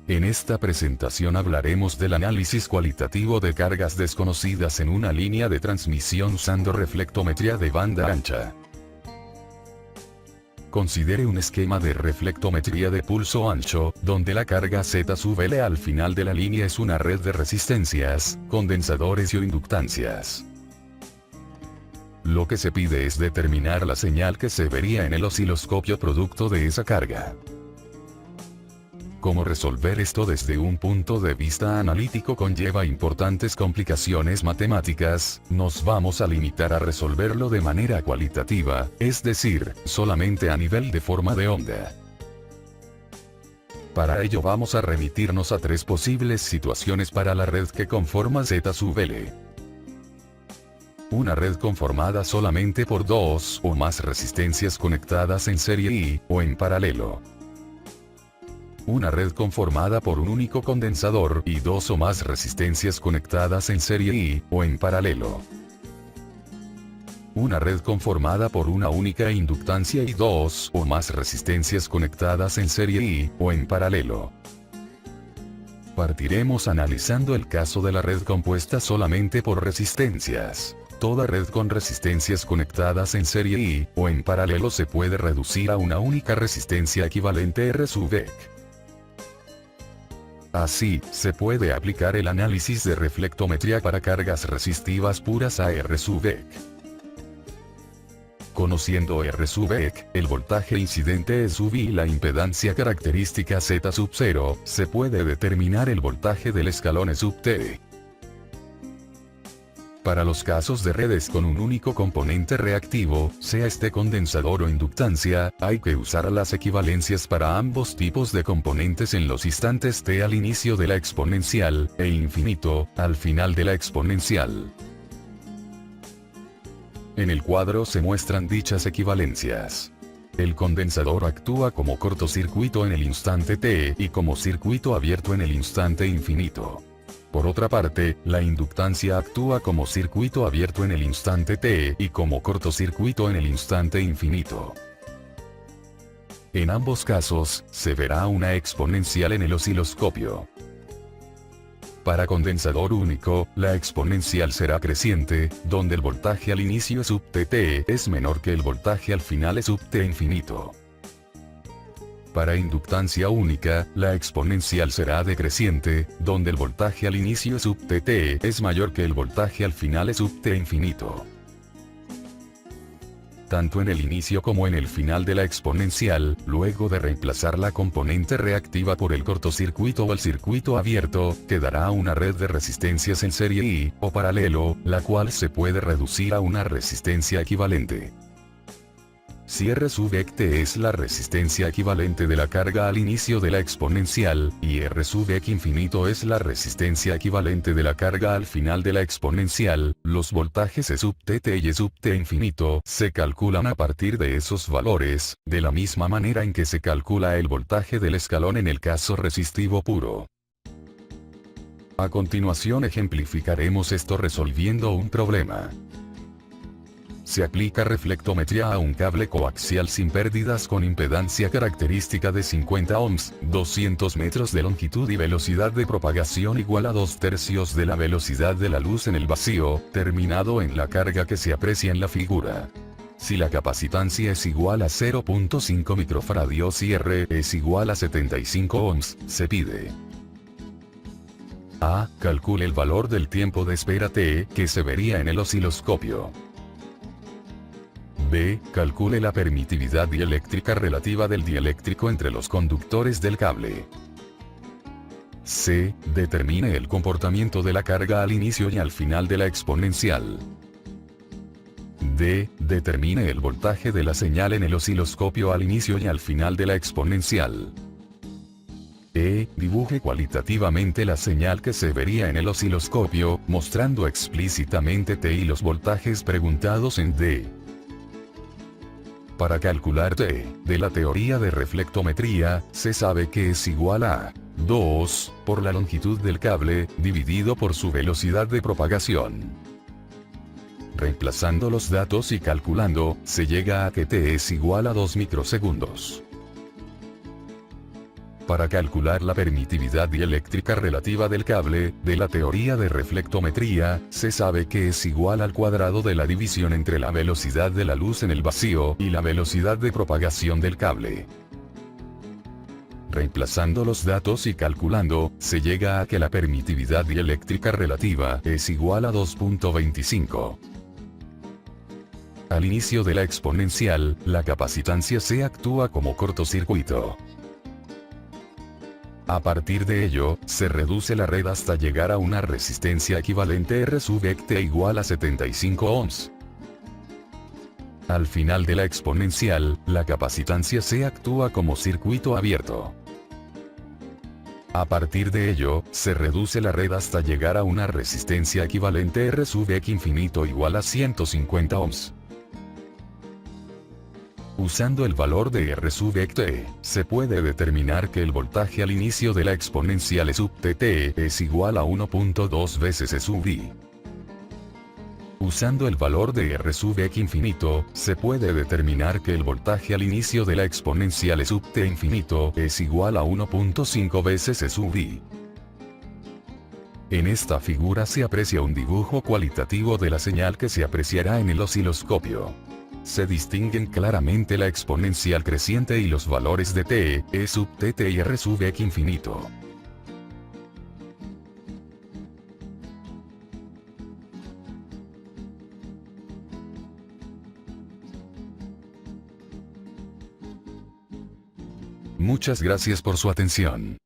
En esta presentación hablaremos del análisis cualitativo de cargas desconocidas en una línea de transmisión usando reflectometría de banda ancha. Considere un esquema de reflectometría de pulso ancho, donde la carga Z sub L al final de la línea es una red de resistencias, condensadores y inductancias. Lo que se pide es determinar la señal que se vería en el osciloscopio producto de esa carga. Cómo resolver esto desde un punto de vista analítico conlleva importantes complicaciones matemáticas. Nos vamos a limitar a resolverlo de manera cualitativa, es decir, solamente a nivel de forma de onda. Para ello vamos a remitirnos a tres posibles situaciones para la red que conforma Z sub L. Una red conformada solamente por dos o más resistencias conectadas en serie y, o en paralelo. Una red conformada por un único condensador y dos o más resistencias conectadas en serie y, o en paralelo. Una red conformada por una única inductancia y dos o más resistencias conectadas en serie y, o en paralelo. Partiremos analizando el caso de la red compuesta solamente por resistencias. Toda red con resistencias conectadas en serie y, o en paralelo se puede reducir a una única resistencia equivalente R sub E. Así, se puede aplicar el análisis de reflectometría para cargas resistivas puras a R sub E. Conociendo R sub E, el voltaje incidente E sub I y la impedancia característica Z sub 0, se puede determinar el voltaje del escalón E sub T. Para los casos de redes con un único componente reactivo, sea este condensador o inductancia, hay que usar las equivalencias para ambos tipos de componentes en los instantes t al inicio de la exponencial, e infinito, al final de la exponencial. En el cuadro se muestran dichas equivalencias. El condensador actúa como cortocircuito en el instante t y como circuito abierto en el instante infinito. Por otra parte, la inductancia actúa como circuito abierto en el instante t y como cortocircuito en el instante infinito. En ambos casos, se verá una exponencial en el osciloscopio. Para condensador único, la exponencial será creciente, donde el voltaje al inicio E sub Tt es menor que el voltaje al final E sub T infinito. Para inductancia única, la exponencial será decreciente, donde el voltaje al inicio E sub Tt es mayor que el voltaje al final E sub T infinito. Tanto en el inicio como en el final de la exponencial, luego de reemplazar la componente reactiva por el cortocircuito o el circuito abierto, quedará una red de resistencias en serie y, o paralelo, la cual se puede reducir a una resistencia equivalente. Si R sub E T es la resistencia equivalente de la carga al inicio de la exponencial, y R sub E infinito es la resistencia equivalente de la carga al final de la exponencial, los voltajes E sub Tt y E sub T infinito se calculan a partir de esos valores, de la misma manera en que se calcula el voltaje del escalón en el caso resistivo puro. A continuación ejemplificaremos esto resolviendo un problema. Se aplica reflectometría a un cable coaxial sin pérdidas con impedancia característica de 50 ohms, 200 metros de longitud y velocidad de propagación igual a 2/3 de la velocidad de la luz en el vacío, terminado en la carga que se aprecia en la figura. Si la capacitancia es igual a 0.5 microfarads y R es igual a 75 ohms, se pide: A. Calcule el valor del tiempo de espera T que se vería en el osciloscopio. B. Calcule la permitividad dieléctrica relativa del dieléctrico entre los conductores del cable. C. Determine el comportamiento de la carga al inicio y al final de la exponencial. D. Determine el voltaje de la señal en el osciloscopio al inicio y al final de la exponencial. E. Dibuje cualitativamente la señal que se vería en el osciloscopio, mostrando explícitamente T y los voltajes preguntados en D. Para calcular T, de la teoría de reflectometría, se sabe que es igual a 2, por la longitud del cable, dividido por su velocidad de propagación. Reemplazando los datos y calculando, se llega a que T es igual a 2 microsegundos. Para calcular la permitividad dieléctrica relativa del cable, de la teoría de reflectometría, se sabe que es igual al cuadrado de la división entre la velocidad de la luz en el vacío y la velocidad de propagación del cable. Reemplazando los datos y calculando, se llega a que la permitividad dieléctrica relativa es igual a 2.25. Al inicio de la exponencial, la capacitancia C actúa como cortocircuito. A partir de ello, se reduce la red hasta llegar a una resistencia equivalente R sub T igual a 75 ohms. Al final de la exponencial, la capacitancia C actúa como circuito abierto. A partir de ello, se reduce la red hasta llegar a una resistencia equivalente R sub X infinito igual a 150 ohms. Usando el valor de R sub T, se puede determinar que el voltaje al inicio de la exponencial E sub TT es igual a 1.2 veces E sub I. Usando el valor de R sub X infinito, se puede determinar que el voltaje al inicio de la exponencial E sub T infinito es igual a 1.5 veces E sub I. En esta figura se aprecia un dibujo cualitativo de la señal que se apreciará en el osciloscopio. Se distinguen claramente la exponencial creciente y los valores de T, E sub TT y R sub X infinito. Muchas gracias por su atención.